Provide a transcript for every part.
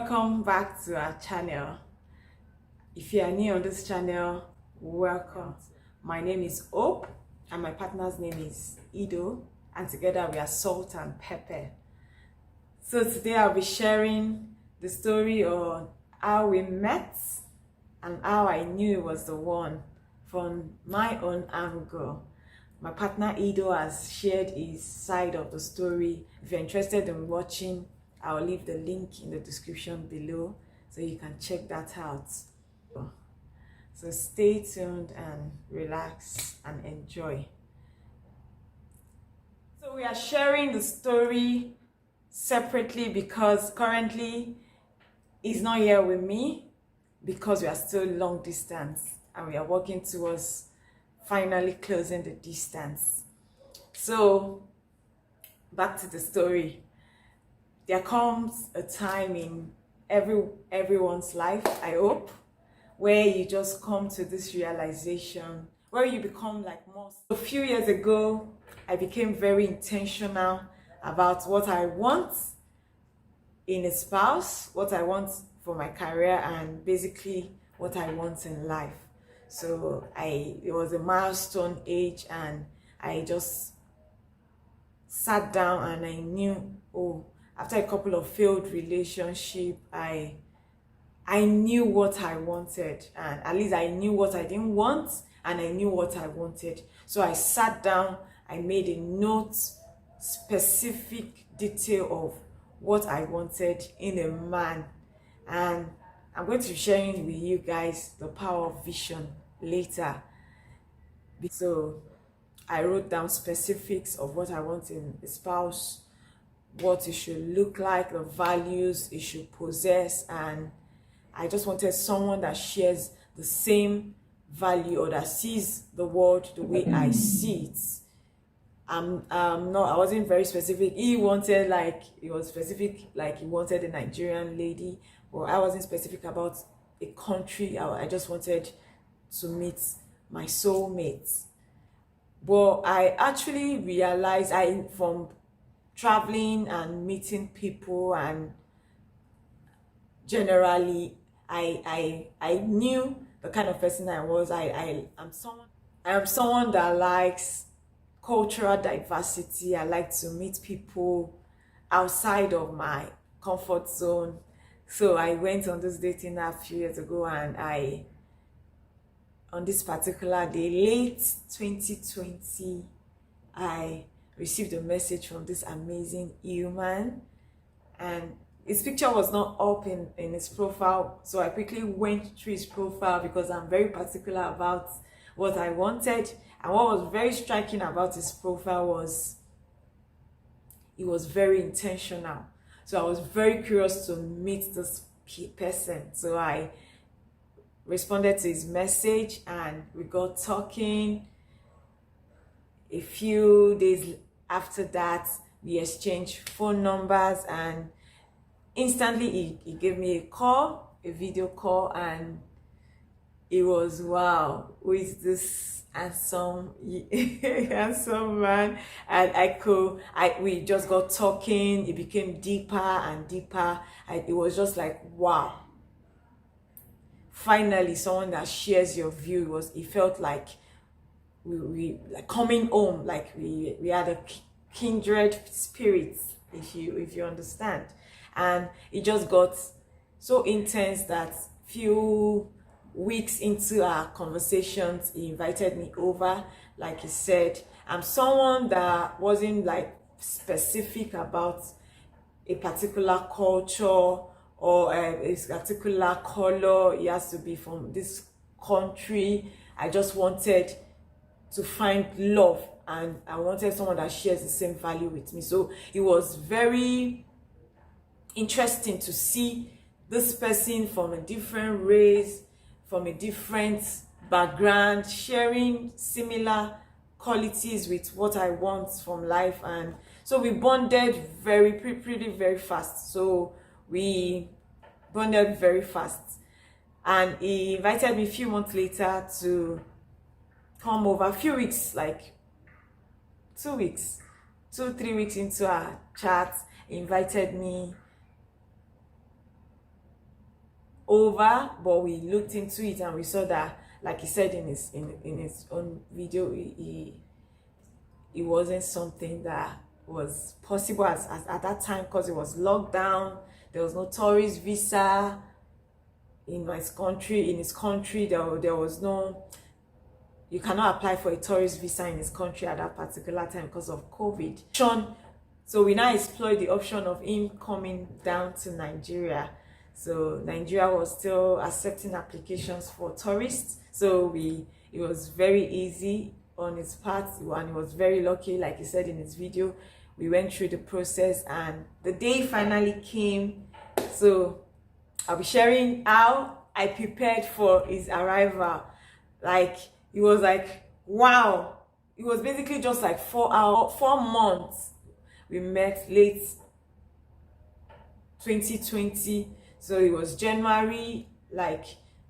Welcome back to our channel. If you are new on this channel, welcome. My name is Hope and my partner's name is Ido, and together we are Salt and Pepper. So today I'll be sharing the story on how we met and how I knew it was the one from my own angle. My partner Ido has shared his side of the story. If you're interested in watching, I'll leave the link in the description below so you can check that out. So stay tuned and relax and enjoy. So we are sharing the story separately because currently he's not here with me because we are still long distance and we are working towards finally closing the distance. So back to the story. There comes a time in everyone's life, I hope, where you just come to this realization, where you become like more. A few years ago, I became very intentional about what I want in a spouse, what I want for my career, and basically what I want in life. So it was a milestone age, and I just sat down and I knew, after a couple of failed relationships, I knew what I wanted, and at least I knew what I didn't want and I knew what I wanted. So I sat down, I made a note, specific detail of what I wanted in a man, and I'm going to be sharing with you guys the power of vision later. So I wrote down specifics of what I want in a spouse, what it should look like, the values it should possess, and I just wanted someone that shares the same value or that sees the world the way I see it. I wasn't very specific. He was specific, like he wanted a Nigerian lady, but I wasn't specific about a country. I just wanted to meet my soulmate. But I actually realized from traveling and meeting people, and generally I knew the kind of person I was. I am someone that likes cultural diversity. I like to meet people outside of my comfort zone. So I went on this dating app a few years ago, and on this particular day, late 2020, I received a message from this amazing human, and his picture was not up in his profile. So I quickly went through his profile because I'm very particular about what I wanted. And what was very striking about his profile was he was very intentional. So I was very curious to meet this person. So I responded to his message and we got talking. A few days after that, we exchanged phone numbers, and instantly he gave me a video call, and it was, wow, who is this handsome handsome man? And we just got talking. It became deeper and deeper, and it was just like, wow, finally someone that shares your view. It felt like we like coming home, like we had a kindred spirits, if you understand. And it just got so intense that few weeks into our conversations, he invited me over. Like he said, I'm someone that wasn't like specific about a particular culture or a particular color. It has to be from this country. I just wanted to find love, and I wanted someone that shares the same value with me. So it was very interesting to see this person from a different race, from a different background, sharing similar qualities with what I want from life. And so we bonded very fast. So we bonded very fast, and he invited me a few months later to come over. A few weeks, like 2 weeks, 2-3 weeks into our chat, he invited me over, but we looked into it and we saw that, like he said in his own video, it wasn't something that was possible at that time, because it was lockdown. There was no tourist visa in his country. There was no, you cannot apply for a tourist visa in his country at that particular time because of COVID. So we now explored the option of him coming down to Nigeria. So Nigeria was still accepting applications for tourists. So it was very easy on his part, and he was very lucky. Like he said in his video, we went through the process and the day finally came. So I'll be sharing how I prepared for his arrival. Like, it was like, wow. It was basically just like 4 months. We met late 2020. So it was January, like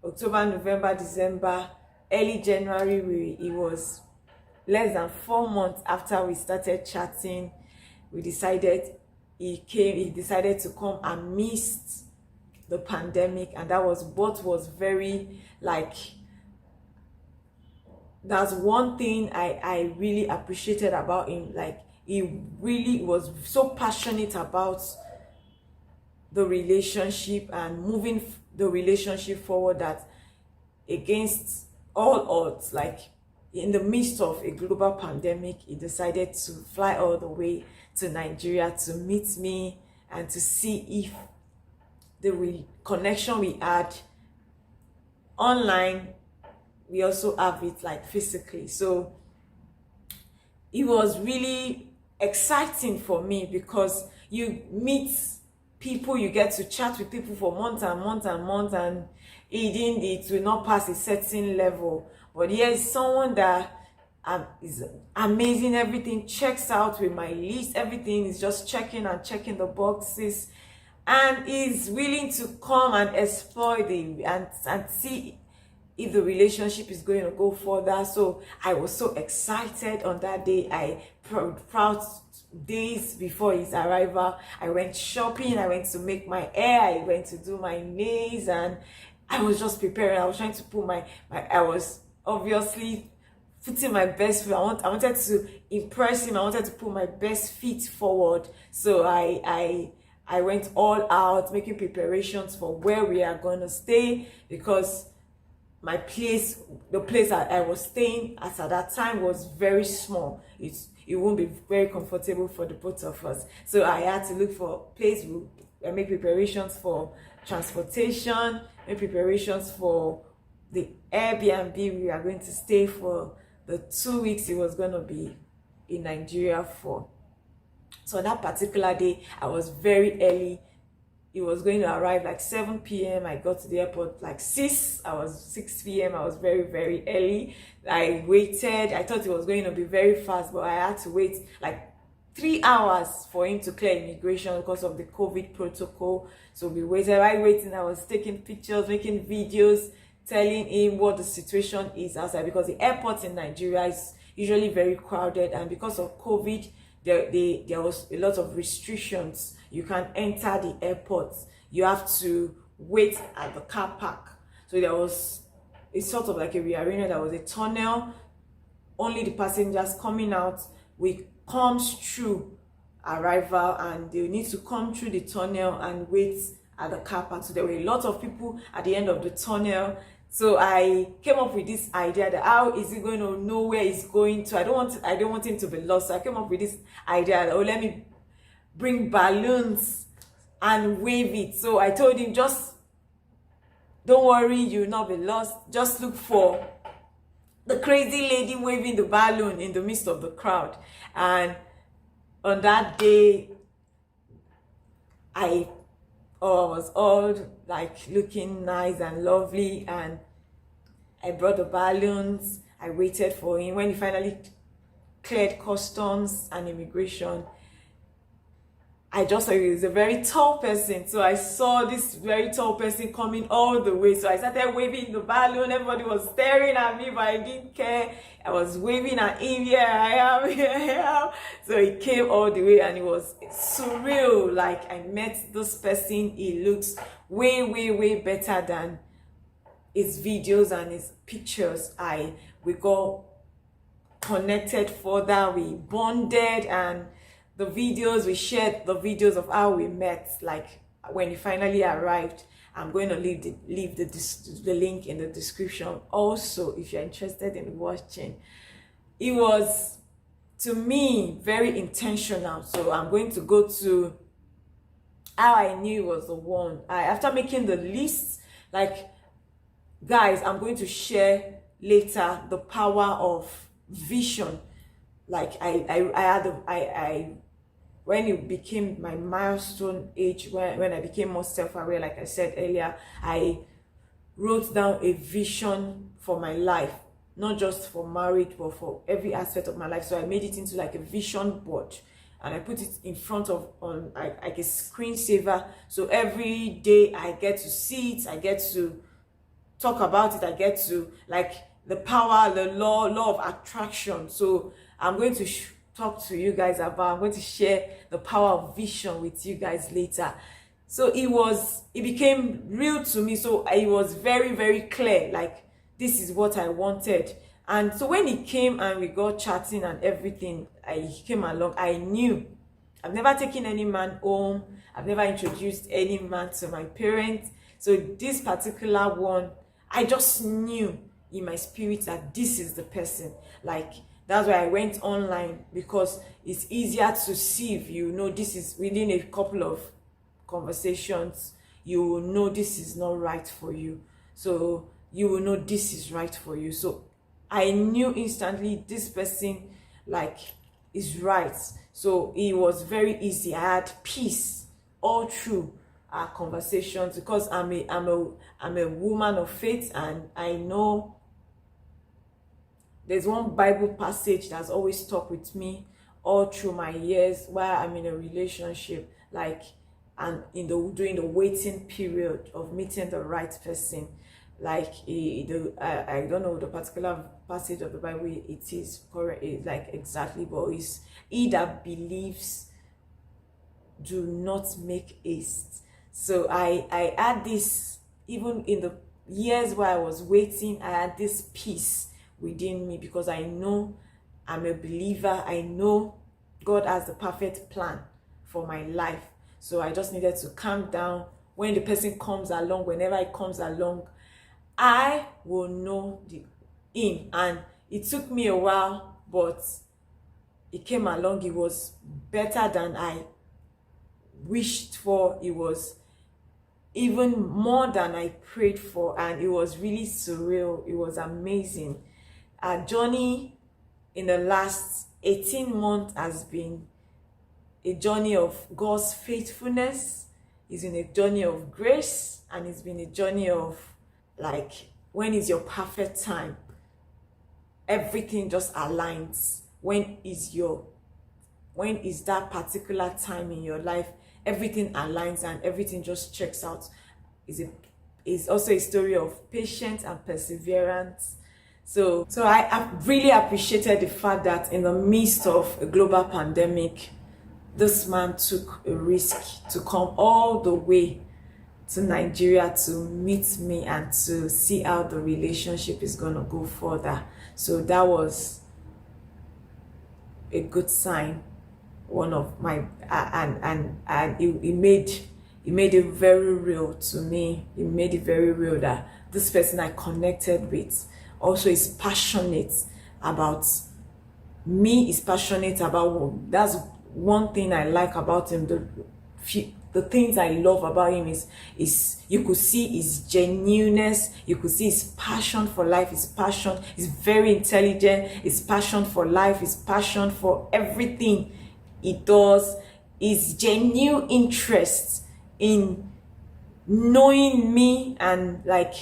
October, November, December, early January. It was less than 4 months after we started chatting. We decided he decided to come amidst the pandemic, and that was what was very, like, that's one thing I really appreciated about him. Like, he really was so passionate about the relationship and moving the relationship forward, that against all odds, like in the midst of a global pandemic, he decided to fly all the way to Nigeria to meet me and to see if the connection we had online, we also have it like physically. So it was really exciting for me, because you meet people, you get to chat with people for months and months and months, and it will not pass a certain level. But here's someone that is amazing. Everything checks out with my list. Everything is just checking the boxes, and is willing to come and explore and see if the relationship is going to go further. So I was so excited on that day. I proud days before his arrival, I went shopping, I went to make my hair, I went to do my nails, and I was just preparing. I was trying to put I was obviously putting my best foot. I wanted to impress him. I wanted to put my best feet forward. So I went all out, making preparations for where we are going to stay, because the place I was staying at that time was very small. It won't be very comfortable for the both of us. So I had to look for a place. I make preparations for transportation, make preparations for the Airbnb we are going to stay for the 2 weeks it was going to be in Nigeria for. So that particular day, I was very early. It was going to arrive like 7 p.m. I got to the airport like 6 p.m. I was very, very early. I waited. I thought it was going to be very fast, but I had to wait like 3 hours for him to clear immigration because of the COVID protocol. So we waited. While waiting, I was taking pictures, making videos, telling him what the situation is outside, because the airport in Nigeria is usually very crowded, and because of COVID, there was a lot of restrictions. You can't enter the airport. You have to wait at the car park. So there was a sort of like a rearrangement. There was a tunnel. Only the passengers coming out comes through arrival, and they need to come through the tunnel and wait at the car park. So there were a lot of people at the end of the tunnel. So I came up with this idea that how is he going to know where he's going to? I don't want him to be lost. So I came up with this idea that, let me bring balloons and wave it. So I told him, just don't worry, you'll not be lost. Just look for the crazy lady waving the balloon in the midst of the crowd. And on that day, I was all like looking nice and lovely, and I brought the balloons. I waited for him. When he finally cleared customs and immigration, I just saw he was a very tall person. So I saw this very tall person coming all the way. So I started waving the balloon. Everybody was staring at me, but I didn't care. I was waving at him. Here I am, here I am. So he came all the way and it was surreal. Like, I met this person. He looks way, way, way better than his videos and his pictures. We got connected further. We bonded, and the videos, we shared the videos of how we met. Like, when he finally arrived, I'm going to leave the link in the description also if you're interested in watching. It was, to me, very intentional. So I'm going to go to how I knew it was the one. After making the list, like, guys, I'm going to share later the power of vision. Like, when it became my milestone age, when I became more self-aware, like I said earlier, I wrote down a vision for my life, not just for marriage, but for every aspect of my life. So I made it into like a vision board, and I put it in front of on like a screensaver. So every day I get to see it, I get to talk about it, I get to, like, the power, the law of attraction. So I'm going to talk to you guys about, I'm going to share the power of vision with you guys later. So it became real to me. So it was very, very clear, like, this is what I wanted. And so when he came and we got chatting and everything, he came along, I knew I've never taken any man home, I've never introduced any man to my parents. So this particular one, I just knew in my spirit that this is the person. Like, that's why I went online, because it's easier to see. If you know this is within a couple of conversations, you will know this is not right for you. So you will know this is right for you. So I knew instantly this person, like, is right. So it was very easy. I had peace all through our conversations, because I'm a woman of faith, and I know there's one Bible passage that's always stuck with me all through my years while I'm in a relationship, like, and during the waiting period of meeting the right person. Like, I don't know the particular passage of the Bible it is correct, like, exactly, but it's, he that believes, do not make haste. So I had this, even in the years where I was waiting, I had this peace within me, because I know I'm a believer. I know God has the perfect plan for my life. So I just needed to calm down. When the person comes along, whenever it comes along, I will know him. And it took me a while, but it came along. It was better than I wished for. It was even more than I prayed for, and it was really surreal. It was amazing. Our journey in the last 18 months has been a journey of God's faithfulness. It's been a journey of grace, and it's been a journey of, like, when is your perfect time? Everything just aligns. When is that particular time in your life? Everything aligns and everything just checks out. It's also a story of patience and perseverance. So I really appreciated the fact that in the midst of a global pandemic, this man took a risk to come all the way to Nigeria to meet me and to see how the relationship is going to go further. So that was a good sign. One of my and it made it very real to me. It made it very real that this person I connected with also is passionate about me, is passionate about, that's one thing I like about him. The things I love about him is you could see his genuineness, you could see his passion for life, his passion, he's very intelligent, his passion for life, his passion for everything he does, his genuine interest in knowing me and, like,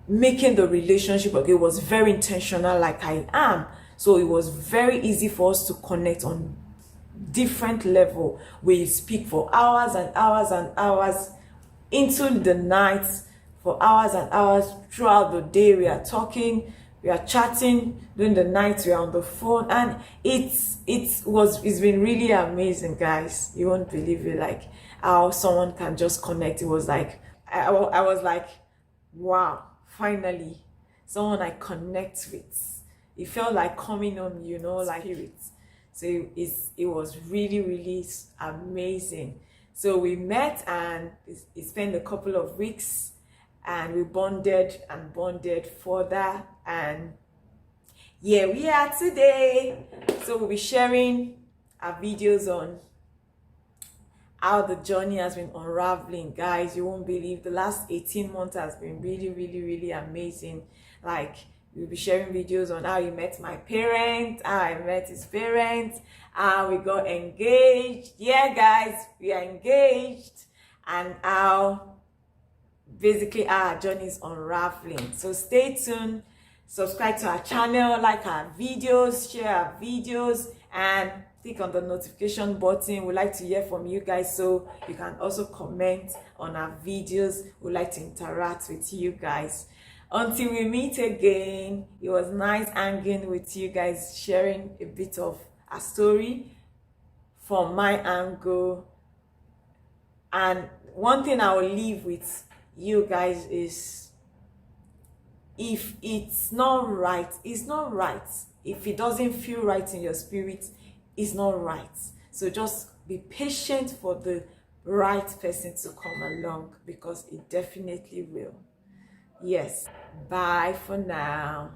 making the relationship okay was very intentional, like I am. So it was very easy for us to connect on different level. We speak for hours and hours and hours into the night, for hours and hours throughout the day. We are talking, we are chatting during the night, we are on the phone, and it's been really amazing, guys. You won't believe it, like how someone can just connect. It was like I was like, wow, finally someone I connect with. It felt like coming home, you know, like spirit. So it was really, really amazing. So we met and it spent a couple of weeks, and we bonded and bonded further, and here we are today. So we'll be sharing our videos on how the journey has been unraveling. Guys, you won't believe, the last 18 months has been really, really, really amazing. Like, we'll be sharing videos on how he met my parents, how I met his parents, how we got engaged. Yeah, guys, we are engaged, and how basically our journey is unraveling. So stay tuned, subscribe to our channel, like our videos, share our videos, and click on the notification button. We'd like to hear from you guys, so you can also comment on our videos. We'd like to interact with you guys. Until we meet again, it was nice hanging with you guys, sharing a bit of a story from my angle. And one thing I will leave with you guys is, if it's not right, it's not right. If it doesn't feel right in your spirit, it's not right. So just be patient for the right person to come along, because it definitely will. Yes. Bye for now.